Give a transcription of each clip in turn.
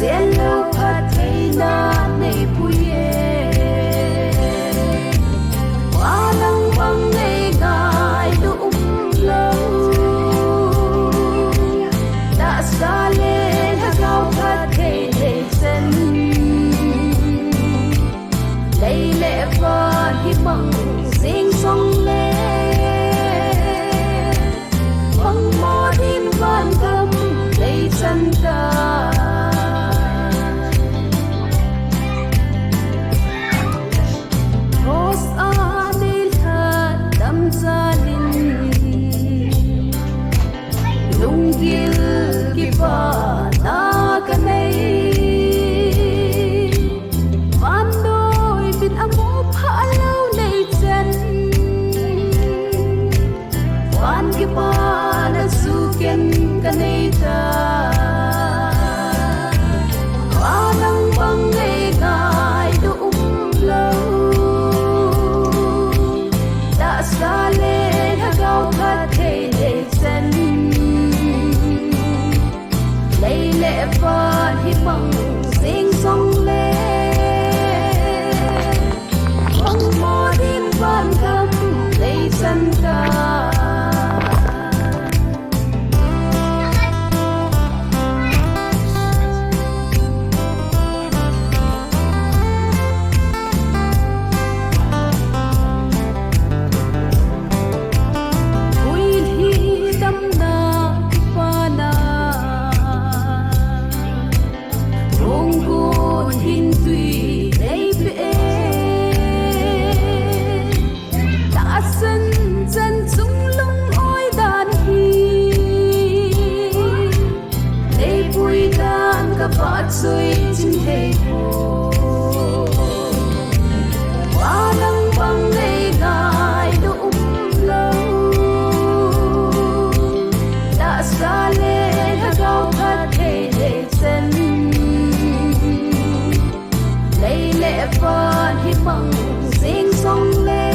lâu phát thấy na này bùi qua lăng băng ngày ngài đúng lâu đã xa lên hát cao phát thấy lệ chân lấy lệ và hi bằng sinh sông lên bằng mò tin van tâm lấy chân ta ta cái này van đôi bên ấm ốp hạ lâu này chân van cái ba đã su kiên cái này ta qua nắng băng ngày ngày đúng lâu đã xa lên hát cao khát thể để chân lấy lệ và hi bằng sinh sông lên bằng mò tin van tâm lấy chân ta rồi chính thầy cô qua nắng băng ngày ngày đúng lâu đã xa lên hát cao khát thầy để chân lấy lệ và hi bằng sinh sông lên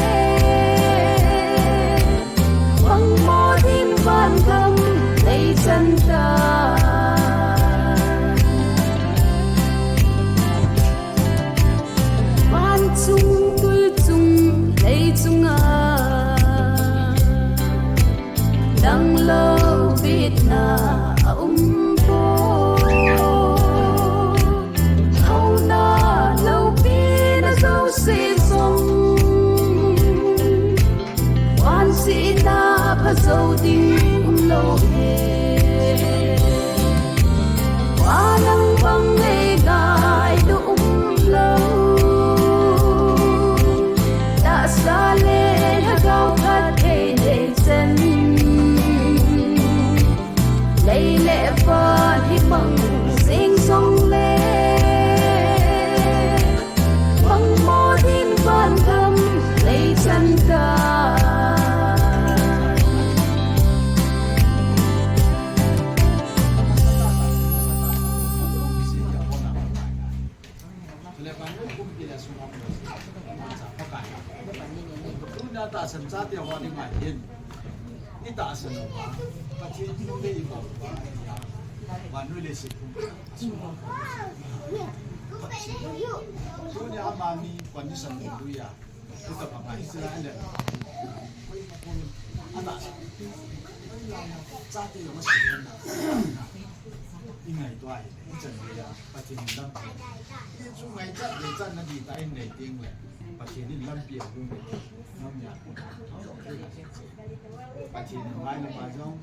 bằng mò tin van tâm lấy chân ta chung tôi chung lấy chung đang lâu biết na phố thâu na lâu biết na dấu xì sông quan sĩ na phá dấu tình lâu hè qua nắng băng ngày ngày đúng lâu xa lên hát cao khát thể để chân lấy lệ và hi bằng sinh sông lên bằng mò tin van tâm lấy chân ta ta san cha te wa ni ngai hin ni ta san wa ka thi ni le i ko wa nu le si ku tu ni ama mi quan ni san du ya tu ta pa mai sila le ana cha te yo ma si na i ngai to ai ni chan le ya pa thi ni lam ni chu ngai cha le chan na di ta ai nei ting le pa thi ni lam pi luปัจจุบันไม่ละมาจ้อง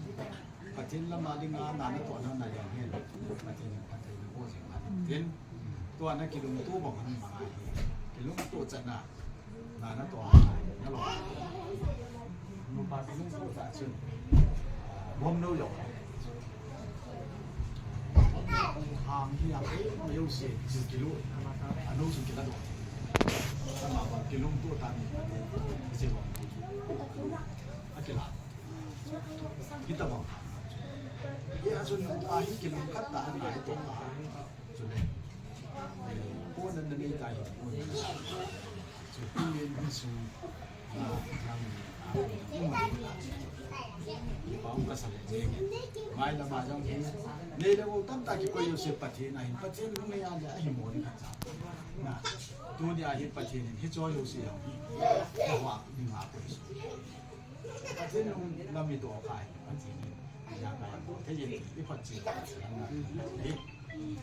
ปัจจุบันละมาดิงานนานตัวนั้นนายเห็นปัจจุบันโอ้สิมันเห็นตัวนั้นกิลุงตู้บอกมันมากิลุงตู้จันน่ะนานตัวนั่นหรอมันปากิลุงตู้จัดซึ่งบ่มโนยกทางที่ยังไม่有สิกิโลอันนู้นสิกิโลตัวสมัครกิลุงตู้ตันเสียว่าAkila, kita bang. Ya asun ahi kilum kata na itu ah, sudah. Pun dan ni kaya pun. So, ingin bisu, yang bảo cái sản gì mai là mà trong thế đây là một tấm ta chỉ quay được bát thiên này bát thiên không nghe ai hiểu muốn cái gì nè tôi đi ai bát thiên hết cho yêu siêu cái hoa đi mà quay bát thiên không làm gì đồ phải bát thiên nhà cái thế gì cái phát triển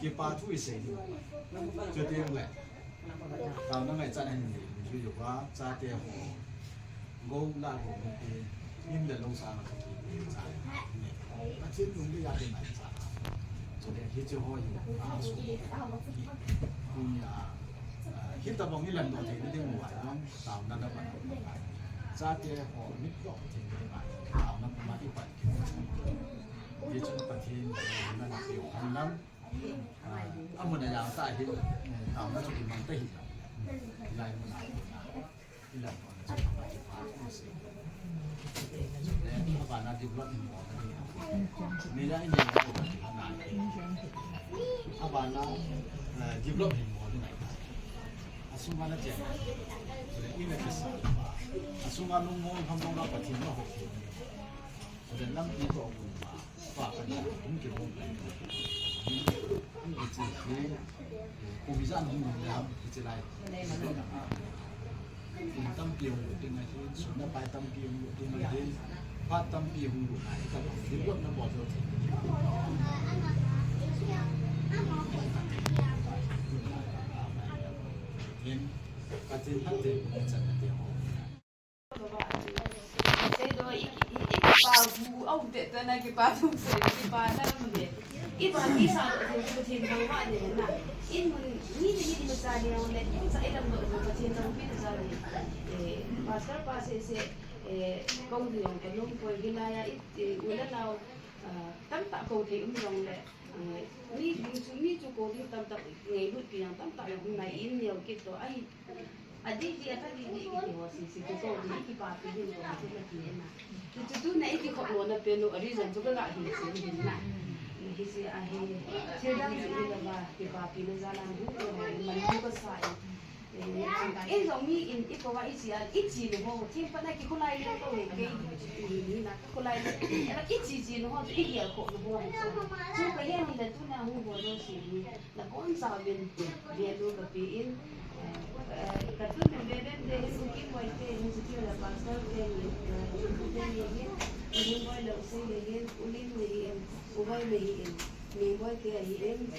cái ba tuổi sinh cho tiền vậy tao nó ngày cha này ví dụ quá cha tiền hồ ngô là hồ cái nhưng để lâu xa mà cha bát thiên không biết gia đình này cha cho nên hết cho họ số punya hết tập vòng như lần đầu thì nó đi ngoài nó tao nó vẫn cha tiền hồ nít gọn thì tao nó cũng mà đi quậy thì chúng ta thì nó là điều ăn lắm ông mình là tại thì tao nó chỉ mang tay lại mình đi làm còn chỉ phải phá cái gì các bạn đã đi vlog mình bỏ cái này ra anh nhìn thấy cái gì này các bạn đã đi vlog mình bỏ cái này asuma nó chèn rồi in là cái gì asuma nó mua không nó bắt thì nó học rồi năm đi vào và cái này cũng kiểu như cái gì thế cô bây giờ nó muốn làm cái gì này tâm tiêu của tôi này thì số nó bài tâm tiêu của tôi này thì phát tâm tiêu của này các bạn biết quân nó bỏ rồi thì cái gì phát triển cũng chẳng là tiêu bà vu ông tệ tên này cái bà thu sợi cái bà này mình đấy ít bà đi sao thì cái thiên đâu mà đấy nè ít mình nghĩ mà ra đi ông đấy sai lầm rồi cái thiên đâu biết ra đi bà sẽ công việc cái lúc quay cái này ít uống nào tắm tạ cầu thì cũng dùng đấy mi chú cô đi tắm tạ ngày bữa kia tắm tạ hôm nay ít nhiều cái đó ai đi dia tadi di si ko di ki pa pi ni ko ti na ki na tu na iki ko no na pe no reason to ga hi si ni na hi si a hi se dang si ni ba ki pa pi na za lan hu ko man hu ko sai in zo mi in iko wa isi al ichi no ho ti pa na ki ko lai no ko ke ni na ko lai era ichi no ho ti ya ko no ho so ko ye ni da tu na hu bo do si ni la kon sa bin ye do ka pi in Katu membeden deh mungkin waite mesti ada pasal dan ini ini boy lo se lehen ulin lehen ubay lehen ni boy ke lehen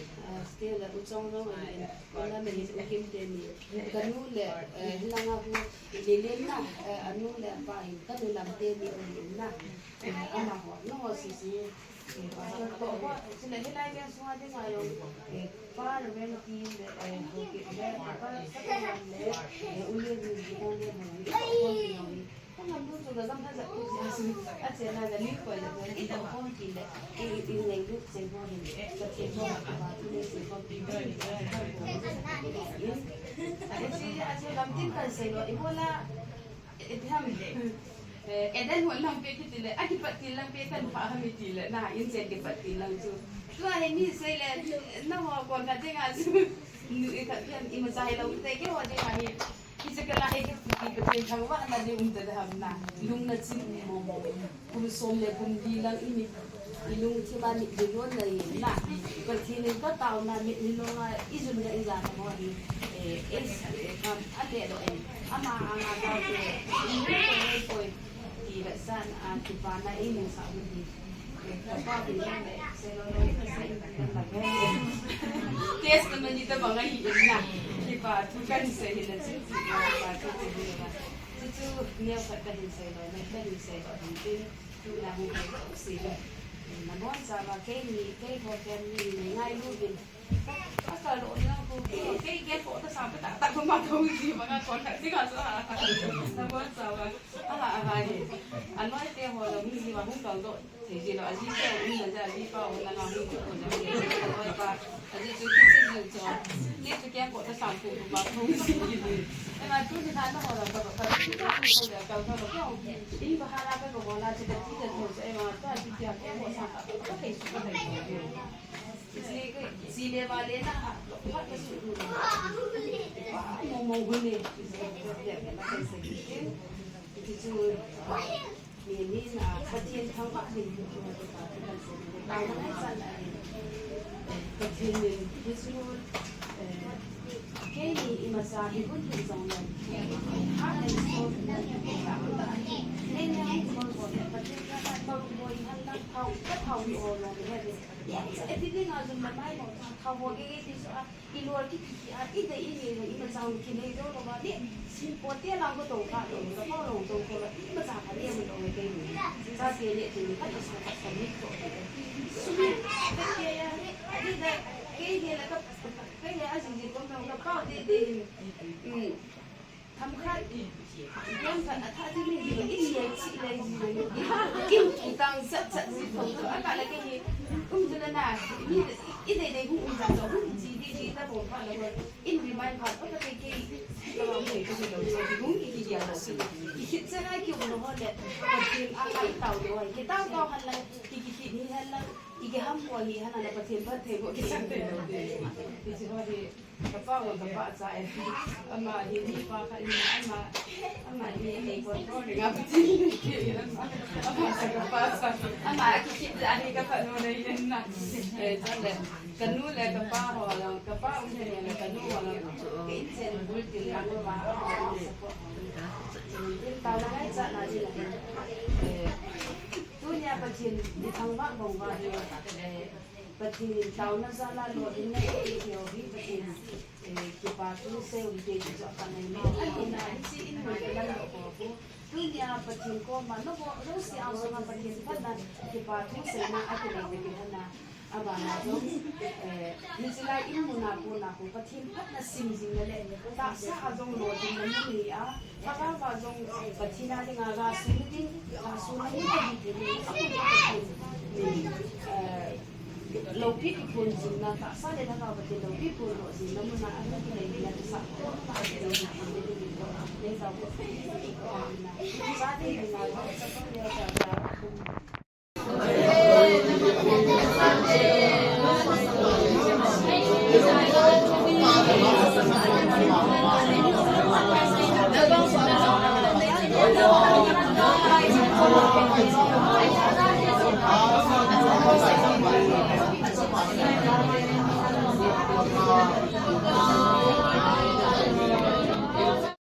stela ucong lo lehen wala lehen ukim teni kanu le hilanga hu lelen na anu le pahin kanu lam teni ulin na ama ho no si sila hilay kan semua dia ngayon para relati hoki para sa le ulit ni ko le mo ko nandun to gazam na sa at siya na dali ko le ito ko kile i lu se mo ni sa se mo ba le se mo ti at siya lamtin kan se lo ibola itham edan walang pekitile aki patilang pekan pahamitile na insen ke patilang tu tuah ini saya nama kon kate ngasu ikatkan imasai lau teke wadi kami isekala ek pikitin kawa na di umta hamna lung na chin mo kum som le kum dilang ini ilung thiba ni dilon na na patine ko taw na mi nilonga izun na izana mo ni es kam ate do ama anga daw ni ko tidak san antipana ini sahaja di apa bilang deh saya tes teman kita bangga hidup nah kita bukan saya hidup sih itu dia kata hidup saya mungkin tu nak hidup sih namun sama kayak hotel ni ngai lu kalau orang tu kayak kok tu sampai tak memantau sih maka kontak sih nggak salah namun sama ni anu itu yang orang ni mah hung kalau jadi lo aji tu ni saja aji pa orang orang ni tu jadi pa aji tu kita tu dia tu kayak kok tu sampai memantau sih gitu emang tu di sana orang kalau ini bahala apa kau bola jadi tidak tu saya emang tu aji dia kayak kok sampai apa kayak suka इसलिए सीने वाले ना बहुत शुरू मोमो गुने itu นี่นะประเทศทั้งบ้านดินอยู่ในประเทศกันเราไม่สั่นอะไรประเทศหนึ่งที่สุดแค่นี้อิมาซาที่คุณที่สองนั้นหาในโซนนั้นต่างๆในนั้นคนคนประเทศก็ได้บางคนท่านตั้งเขาก็เขาอยู่โอลงไปเลยไอ้ที่นี่งานจนมาไม่หมดเขาบอกเองที่สุดอีลัวที่ที่อีแต่อีนี่อิมาซาที่นี่ก็บอกว่าเนี่ยปวดเตี้ยเราก็ตรงกันเลยก็พ่อลงตรงคนละอิมาซาเขาเรียกมันลงไปเองซาเสียเนี่ยถึงขั้นจะสกัดสมิธตัวเองสุดท้ายเนี่ยไอ้ที่ได้แค่นี้แล้วก็cái này anh chỉ có mình nó có đi thăm khách em phải thay cho mình gì ít gì chị này gì kim chỉ tăng rất gì không có anh là cái gì cho nên là ít này cũng rằng là gì taบอกว่าแล้วอินดีไม่ผ่านก็จะไปเราไม่ก็จะเราจะรู้อีกทีเดียวอีกคิดจะให้คิวมันว่าเนี่ยประเทศอะไรเต่าด้วยคิดเต่าก็หันเลยคิดนี่หันเลยอีกห้ามป่วยหันอะไรประเทศประเทศก็คิดจะเป็นที่จะว่าที่กระเป๋ากับบ้าใจอามาดีนี่ป้าค่ะนี่อามาดีนี่คนก็เรื่องประเทศนี่อามาใส่กระเป๋าใส่อามาคิดอันนี้ก็พนุเลยนะนั่นแหละกันนู้นแหละกระเป๋าหัวเรากระเป๋าอุ้งเนี่ยเลยกันนู้นหัวเรากินเส้นบุญกินกันว่าตาละจะน่าดีเลยตัวเนี่ยประเทศที่ทางบ้านบอกว่าประเทศตาวนั้นซาลาโลดินเนี่ยเดียวที่ประเทศที่ป่าทุ่งเซลล์ที่จะกันในนี้อันนี้นะที่อินโดนีเซียเราบอกตัวเนี่ยประเทศก็มันแล้วก็รู้สึกเอาสมัยประเทศพัฒนาที่ป่าทุ่งเซลล์นะอันนี้เป็นพัฒนาabana dong nisila imuna puna ko pathim phatna simjing le ta sa ajong lo din ni a paka ba jong pathina de nga ga simjing ga sunai de ni lo pi ki pun jing na ta sa de da ba de lo pi pun lo jing na muna a ni le ni la sa ko ta de lo ni ni sa ko na sa de ni na sa ko le ta Hãy subscribe cho kênh Ghiền Mì Gõ để không bỏ lỡ